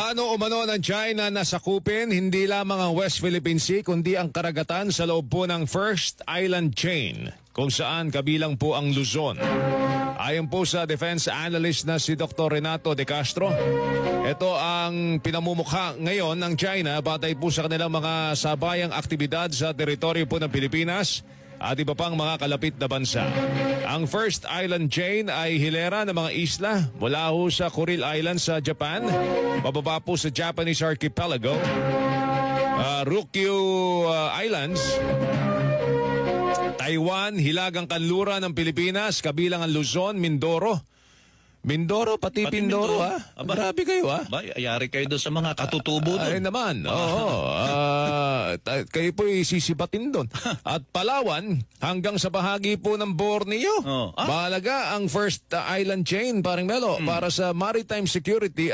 Plano umano ng China na sakupin hindi lamang ang West Philippine Sea kundi ang karagatan sa loob po ng First Island Chain kung saan kabilang po ang Luzon. Ayon po sa defense analyst na si Dr. Renato De Castro, ito ang pinamumukha ngayon ng China batay po sa kanilang mga sabayang aktibidad sa teritoryo po ng Pilipinas at iba pang mga kalapit na bansa. Ang First Island Chain ay hilera ng mga isla mula ho sa Kuril Island sa Japan, bababa po sa Japanese Archipelago, Ryukyu Islands, Taiwan, hilagang kanluran ng Pilipinas, kabilang ang Luzon, Mindoro, pati Pindoro, ha? Grabe kayo, ha? Ayari kayo doon sa mga katutubo doon. Ay naman, oo. Kayo po isisibatin doon. At Palawan, hanggang sa bahagi po ng Borneo. Mahalaga ang First Island Chain, parang Melo, para sa maritime security